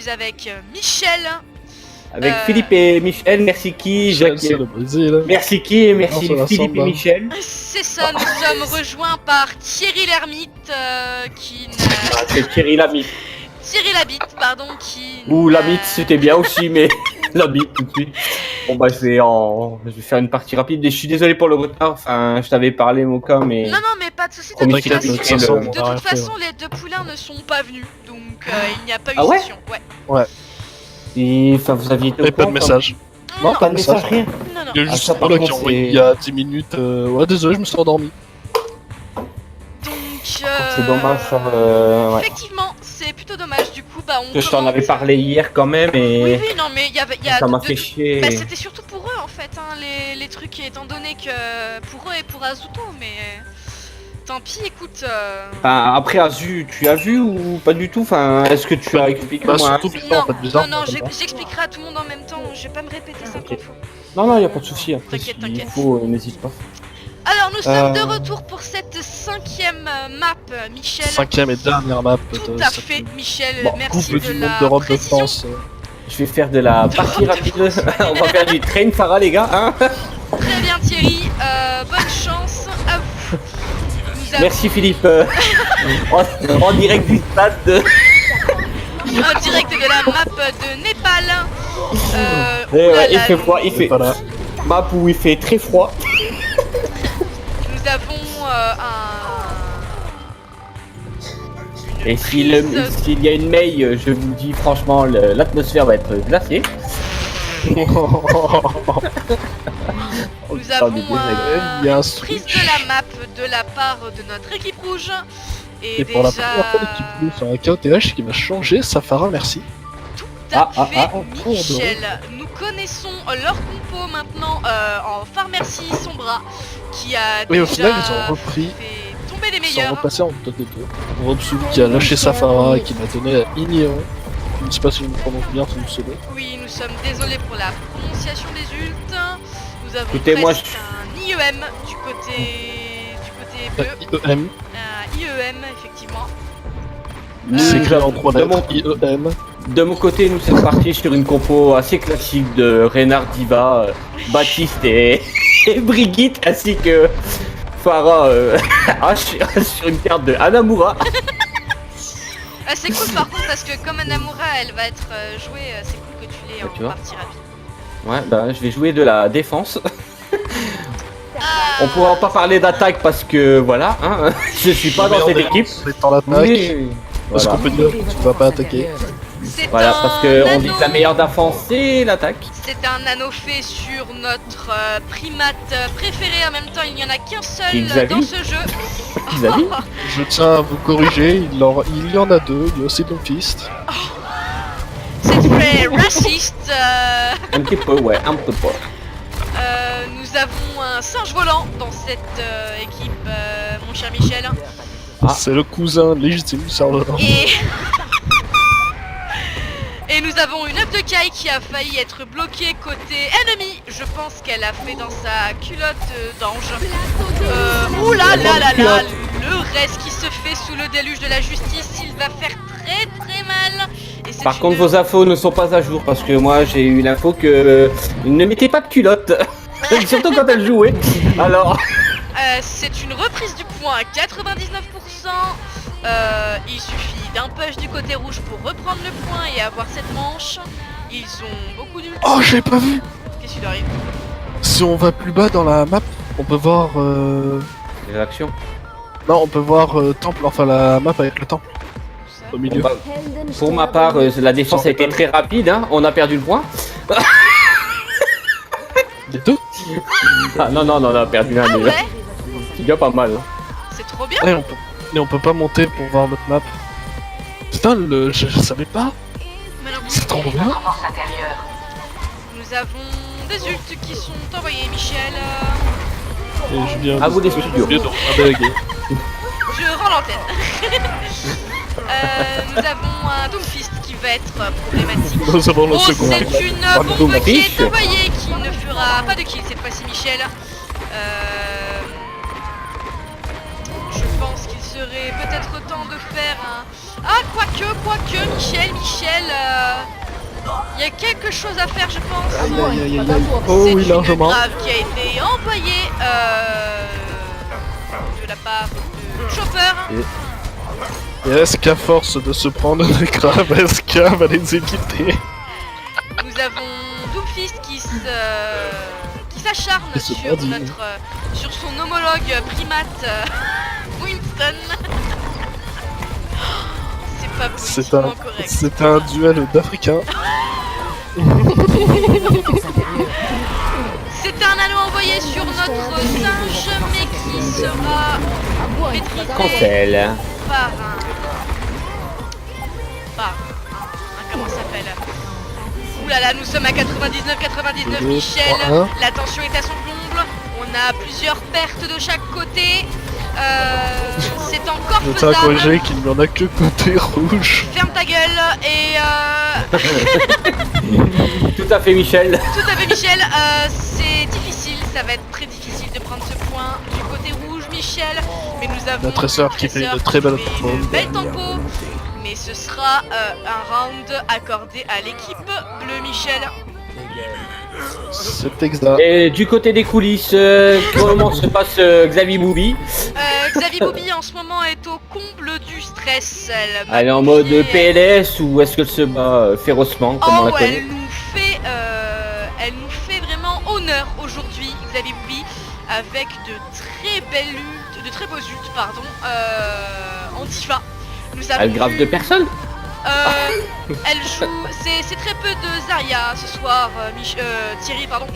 suis avec Michel. Avec Philippe et Michel, merci qui, Michel, Jacques. c'est le Brésil. Merci qui, merci Non, ça va, Philippe et Samba. Michel. C'est ça, nous sommes rejoints par Thierry l'ermite qui Ah, c'est Thierry Lamite. Thierry Labitte, pardon, qui... Ou Lamite, c'était bien aussi, mais Lamite tout de suite. Bon bah je vais faire une partie rapide. Et je suis désolé pour le retard. Enfin, je t'avais parlé Moka, mais Non, non, mais pas de soucis. De Comme toute T'inquiète, façon, de toute façon, de on a toute rien fait, façon, les deux poulains ne sont pas venus, donc il n'y a pas eu Ah ouais session. Ouais. Et, enfin, vous aviez été au Et pas de courant, message. Non, pas de message, rien. Non, non. Il y a Ah, juste ça, par moi là qui contre, a envoyé c'est- il y a 10 minutes. Ouais, désolé, je me suis endormi. Donc, C'est dommage, ça. Ouais. effectivement, c'est plutôt dommage. Du coup, bah, on Que je t'en commence- avais parlé hier quand même, et Oui, oui, non, mais il y a ça m'a de- fait chier. Bah, c'était surtout pour eux en fait, hein, les trucs, étant donné que pour eux et pour Azuto, mais tant pis, écoute. Enfin, après Azu, tu as vu ou pas du tout? Enfin, est-ce que tu as expliqué Bah, moi? surtout bizarre, en fait, bizarre. non, comme ça. j'expliquerai à tout le monde en même temps, je vais pas me répéter 50 fois. Non, non, y a pas de souci. Après, T'inquiète, s'il t'inquiète. faut, n'hésite pas. Alors, nous sommes de retour pour cette 5e map, Michel. 5ème et dernière map. Tout de à cette fait, Michel, Bon, merci Coupe de du la monde d'Europe de précision. France. Je vais faire de la partie rapide. On va faire du train Farah, les gars. Hein, Très bien, Thierry, bonne chance à vous. Nous avons- merci Philippe. En direct du stade. En direct de la map de Népal. Et ouais, oulala, il fait froid, il fait Voilà. map où il fait très froid. Nous avons Et s'il y a une mail, je vous dis franchement, l'atmosphère va être glacée. Nous avons Il y a un une prise de la map de la part de notre équipe rouge. Et, Et pour la déjà, première fois, l'équipe bleue sur un KOTH qui va changer Safara, merci. tout à fait, oh, Michel. Nous connaissons leur compo maintenant en Pharmercy Sombra, qui a Oui, au déjà final, ils ont repris. fait tomber les Ils sont meilleurs. repassés en top des deux. Robsou qui a lâché Safara et qui m'a donné à Ignéon. Je ne sais pas si je me prononce bien son pseudo. Oui, nous sommes désolés pour la prononciation des ults. Nous avons Écoutez, moi, presque un IEM du côté bleu. IEM, IEM, effectivement. c'est écrit en de 3 mon- lettres. IEM. De mon côté, nous sommes partis sur une compo assez classique de Reynard Diva, Baptiste et Brigitte, ainsi que Farah H sur une carte de Hanamura. Ah, c'est cool par contre parce que comme Anamura elle va être jouée, c'est cool que tu l'aies Ouais, tu en vois. partie rapide. Ouais, bah je vais jouer de la défense. Ah, On pourra pas parler d'attaque parce que voilà, hein, je suis pas dans cette équipe. C'est dans l'attaque. Mais Parce voilà, qu'on peut dire que tu vas pas attaquer. c'est voilà, un parce que on dit anneau- que la meilleure défense c'est l'attaque. C'est un anneau fait sur notre primate préféré. En même temps, il n'y en a qu'un seul Xavi. dans ce jeu. Xavi. Je tiens à vous corriger, il y en a deux, il y a aussi Doomfist. C'est très raciste. Un petit peu, ouais, un peu pas. Nous avons un singe volant dans cette équipe, mon cher Michel. Ah. C'est le cousin légitime du serveur. Et... Et nous avons une œuf de caille qui a failli être bloquée côté ennemi. Je pense qu'elle a fait dans sa culotte d'ange. Ouh là là là là, le reste qui se fait sous le déluge de la justice, il va faire très très mal. Et c'est Par une- contre, vos infos ne sont pas à jour parce que moi j'ai eu l'info que il ne mettait pas de culotte, surtout quand elle jouait. Alors, c'est une reprise du point à 99%. Il suffit d'un push du côté rouge pour reprendre le point et avoir cette manche. Ils ont beaucoup d'ulti. Oh, j'ai pas vu. Qu'est-ce qui lui arrive? Si on va plus bas dans la map, on peut voir... les actions. Non, on peut voir temple, enfin la map avec le temple au Bon, milieu. bah, pour ma part, la défense a été très rapide. Hein. On a perdu le point. Les deux. Ah, non, non, non, on a perdu un. Ah mais ouais, c'est déjà pas mal. Hein. c'est trop bien. Ouais, mais on peut pas monter pour voir notre map. Putain, je savais pas. Mais non, C'est trop bien. nous avons des ults qui sont envoyés, Michel. Et Julien, À vous les studios. Julien doit pas déléguer. Je rends l'antenne. Nous avons un Doomfist qui va être problématique. Nous avons le Oh, second. c'est une bombe qui Doomfist. est envoyée qui ne fera pas de kill cette fois-ci, Michel. Je pense qu'il serait peut-être temps de faire un... Ah, quoique, Michel, Il y a quelque chose à faire, je pense. Aïe aïe aïe aïe aïe. Oh C'est oui, une largement. grave qui a été envoyée de la part de Chopper. Et est-ce qu'à force de se prendre des crabes, Eska va les éviter? Nous avons Doomfist qui s'acharne Et ce sur bandit. sur son homologue primate Winston. C'est pas politiquement correct. C'est un duel d'Africains. C'est un anneau envoyé sur notre singe, mais qui sera maîtrisé Cancel. par comment ça s'appelle? Ouh là là, nous sommes à 99, Michel. 3-1. La tension est à son comble. On a plusieurs pertes de chaque côté. C'est encore Je tiens à faisable. corriger qu'il n'y en a que côté rouge. Ferme ta gueule et Tout à fait, Michel. tout à fait Michel, c'est difficile, ça va être très difficile de prendre ce point du côté rouge Michel, mais nous avons Notre sœur qui fait une très belle tempo. une belle tempo, mais ce sera un round accordé à l'équipe bleue Michel. C'est exact. Et du côté des coulisses, comment se passe Xavier Boubi? Xavier Bobby en ce moment est au comble du stress. Elle est en mode PLS ou est-ce qu'elle se bat férocement comme on la Oh, connaît? elle nous fait vraiment honneur aujourd'hui, Xavier Boubi, avec de très belles luttes, de très beaux luttes, pardon, en diva. Nous avons Elle grave vu, de personnes? elle joue, c'est très peu de Zarya ce soir, Thierry, pardon.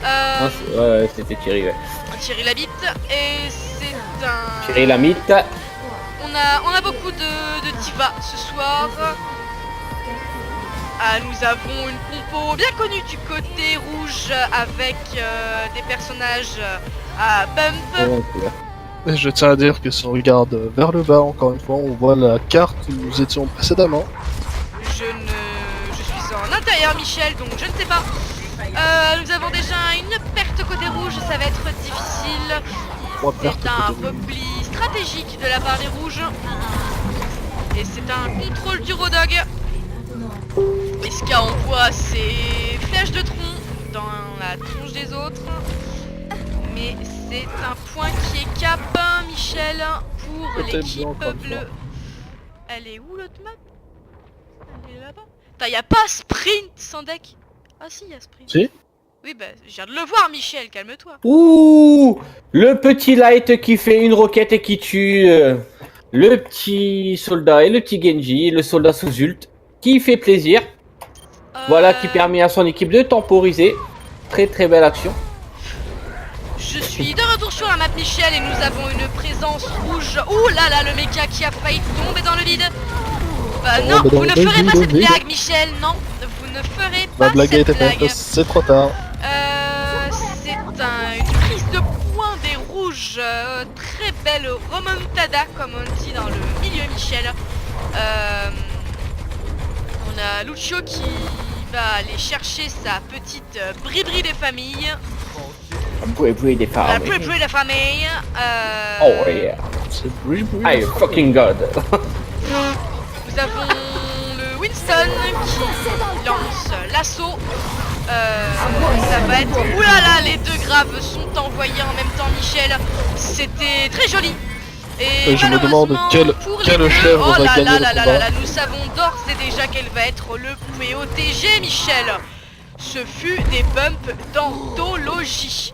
Ouais, c'était Thierry, ouais. Thierry Labitte, et c'est un... Thierry Lamitte. On a beaucoup de diva ce soir. Nous avons une compo bien connue du côté rouge avec des personnages à bump. Et je tiens à dire que si on regarde vers le bas, encore une fois, on voit la carte où nous étions précédemment. Je suis en intérieur Michel, donc je ne sais pas. Nous avons déjà une perte côté rouge, ça va être difficile. 3 pertes C'est un côté rouge. repli stratégique de la part des rouges. Et c'est un contrôle du Rodog. Eska envoie ses flèches de tronc dans la tronche des autres. Mais c'est un point qui est cap, Michel, pour Côté bleu, l'équipe encore une fois. bleue. Elle est où l'autre map? Elle est là-bas. Putain, y a pas sprint sans deck. Ah si, y a sprint. Si. Oui, bah, je viens de le voir, Michel, calme-toi. Ouh, le petit light qui fait une roquette et qui tue le petit soldat et le petit Genji, le soldat sous ult, qui fait plaisir. Voilà, qui permet à son équipe de temporiser. Très très belle action. Je suis de retour sur la map Michel et nous avons une présence rouge. Ouh là là, le mecha qui a failli tomber dans le vide. Non, Tomber dans vous ne le ferez pas vide. cette blague Michel, non, vous ne ferez La pas blague a cette été blague. faite, c'est trop tard. C'est une prise de poing des rouges, très belle remontada comme on dit dans le milieu Michel. On a Lucio qui va aller chercher sa petite bri-bri des familles. Bri des La femmes. bri-bri des familles. Oh yeah. C'est Brie Brie. I fucking god. Nous avons le Winston qui lance l'assaut. Ça va être... Oulala, les deux graves sont envoyés en même temps, Michel. C'était très joli. Et Je me demande malheureusement, pour quelle les bleus, chèvre oh va là gagner là le là là combat. là, nous savons d'ores et déjà quel va être le POTG, Michel. Ce fut des bumps d'anthologie.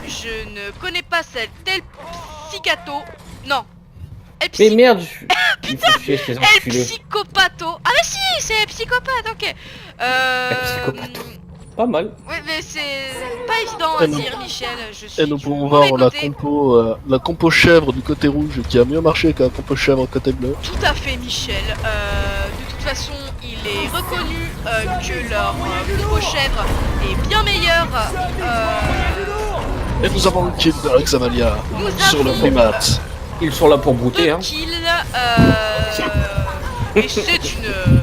Je ne connais pas cette telle psychato. Non. Mais merde, je Putain, chier ces El enculés. Psychopatho. Ah mais si, c'est psychopathe, ok. Psychopatho. Pas mal. Oui, mais c'est pas évident à Et nous- dire, Michel. Je suis Et nous du pouvons mauvais voir la côté. compo chèvre du côté rouge qui a mieux marché que la compo chèvre côté bleu. Tout à fait, Michel. De toute façon, il est reconnu que leur compo chèvre est bien meilleur. Et nous avons le kill de Alexamalia Nous sur le avons primat. Ils sont là pour brouter, 2 hein. kills. Et c'est une...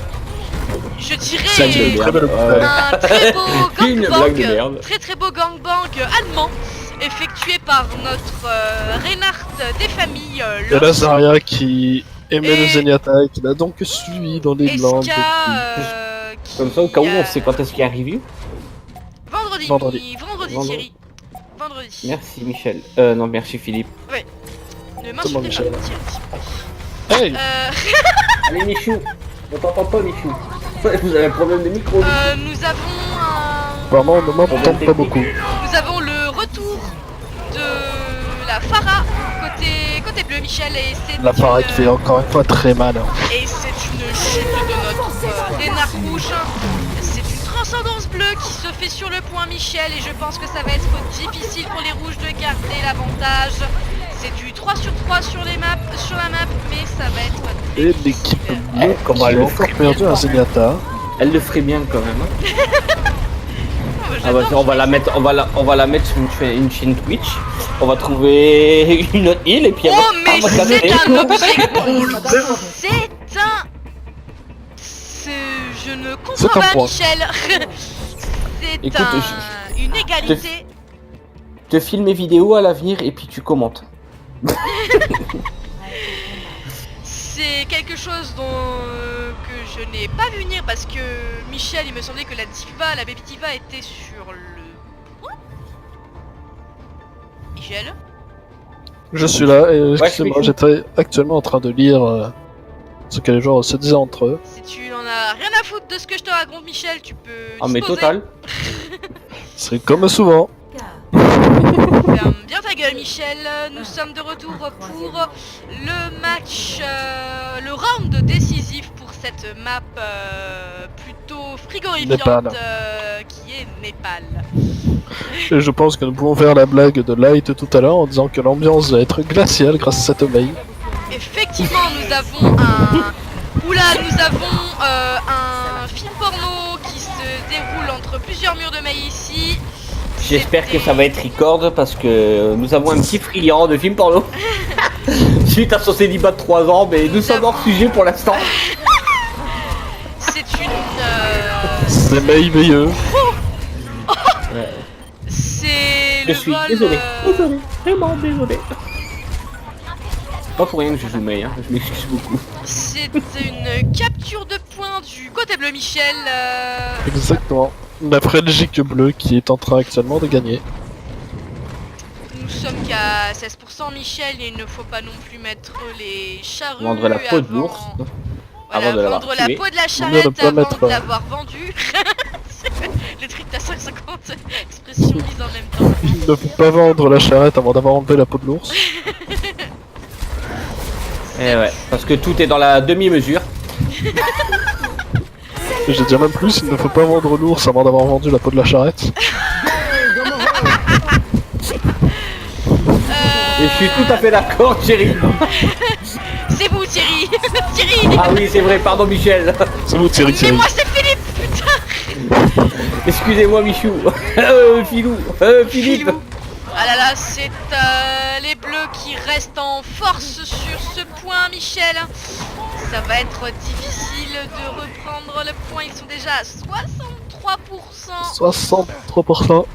Je C'est une dirais... très belle Ouais. Un très beau Une blague de gangbang, merde. très beau gangbang allemand effectué par notre Reinhardt des familles Et la Zarya qui aimait Et- le Zenyatta et qui l'a donc suivi dans les blancs Eska depuis... Comme ça, au cas où, on sait quand est-ce qu'il y a review. Vendredi, Vendredi. vendredi Thierry. Vendredi. Merci Michel. Non, merci Philippe. Ne C'est bon, m'insultez Michel. pas, Thierry. Hey, Allez Michou, on t'entend pas Michou. Vous avez un problème de micro. Nous avons vraiment, on ne m'entend pas beaucoup. Nous avons le retour de la Farah côté bleu, Michel, et c'est La Farah qui fait encore une fois très mal. et c'est une chute de notre Rénard rouge. C'est une transcendance bleue qui se fait sur le point, Michel, et je pense que ça va être difficile pour les rouges de garder l'avantage. C'est du 3 sur 3 sur la map, mais ça va être Et l'équipe difficile. bleue Comment qui elle a le encore ferait perdu un Zenyatta. Elle le ferait bien quand même. Hein. Ah bah, J'adore on va la mettre, on va la mettre sur une chaîne Twitch. On va trouver une autre île et puis elle Oh, va- mais elle va c'est casser. un objet. C'est un. Je ne C'est comprends un pas, point. Michel. C'est Écoute, une égalité. Te filme mes vidéos à l'avenir et puis tu commentes. C'est quelque chose que je n'ai pas vu venir parce que Michel, il me semblait que la baby diva était sur le. Michel. Je suis là, et excusez-moi, je suis- j'étais actuellement en train de lire ce que les joueurs se disaient entre eux. Si tu n'en as rien à foutre de ce que je te raconte, Michel, tu peux. Ah mais disposer. total. C'est comme souvent. Ferme bien ta gueule, Michel. Nous sommes de retour pour le match, le round décisif pour cette map plutôt frigorifiante Népal. qui est Népal. Et je pense que nous pouvons faire la blague de Light tout à l'heure en disant que l'ambiance va être glaciale grâce à cette mail. Effectivement, nous avons un. Oula, nous avons un film porno qui se déroule entre plusieurs murs de mailles ici. J'espère que ça va être record parce que nous avons un petit friand de film porno. Suite à son célibat de 3 ans, mais nous sommes hors sujet pour l'instant. C'est une. C'est merveilleux. C'est Je le suis vol. désolé. Désolé, vraiment désolé. Pas pour rien que je joue May, hein. Je m'excuse beaucoup. C'est une capture de points du côté bleu, Michel. Exactement. La Belgique bleue qui est en train actuellement de gagner. Nous sommes qu'à 16%, Michel, et il ne faut pas non plus mettre les charrues. Vendre la peau de avant- l'ours. Voilà, avant de l'avoir vendre la tué. peau de la mieux charrette ne pas avant mettre, de l'avoir vendue. Le truc t'as 150 expressions mises en même temps. Il ne faut pas vendre la charrette avant d'avoir enlevé la peau de l'ours. Eh ouais, parce que tout est dans la demi-mesure. Et j'ai déjà même plus, il ne faut pas vendre l'ours avant d'avoir vendu la peau de la charrette. Et je suis tout à fait d'accord, Thierry. C'est vous, Thierry. Thierry. Ah oui, c'est vrai, pardon Michel. C'est vous Thierry Mais Thierry. moi, c'est Philippe, putain. Excusez-moi Michou. Filou. Philippe. Filou. Ah là là, c'est les bleus qui restent en force sur ce point, Michel. Ça va être difficile de reprendre le point. Ils sont déjà à 63%. 63%.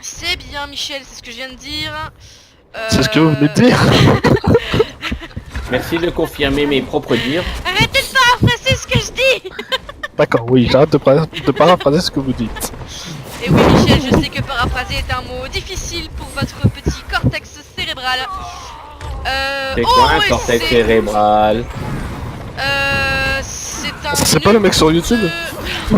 C'est bien, Michel, c'est ce que je viens de dire. C'est ce que vous venez de dire. Merci de confirmer mes propres dires. Arrêtez de paraphraser ce que je dis. D'accord, oui, j'arrête de paraphraser ce que vous dites. Et oui, Michel, je sais que paraphraser est un mot difficile pour votre petit cortex cérébral. C'est quoi un et cortex c'est- cérébral? C'est un. C'est pas le mec sur YouTube C'est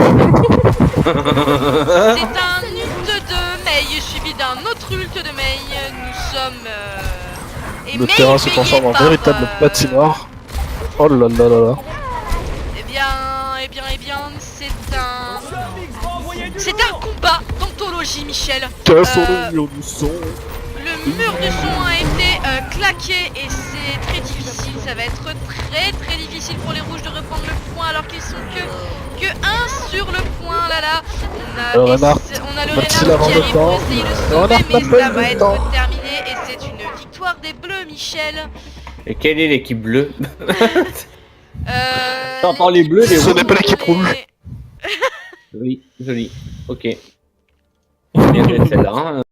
un ult de Mei suivi d'un autre ult de Mei. Nous sommes. Et Le Mei terrain se payé transforme en par, véritable patinoire. Oh là là là là. Eh bien, c'est un combat d'anthologie, Michel. Quels sont les murs du son? Le mur du son a été claqué et c'est très difficile. Ça va être très difficile pour les rouges de reprendre le point alors qu'ils sont que 1 sur le point. Là là, on a Renard le va-t-il Renard avoir qui le arrive pour temps? essayer de Le sauver, Renard mais n'a pas ça eu va le être temps. terminé et c'est une victoire des bleus, Michel. Et quelle est l'équipe bleue? Euh, T'entends les bleus, les Ce rouges? n'est pas l'équipe rouge. Joli, joli. Ok. Bien joué celle-là. Hein.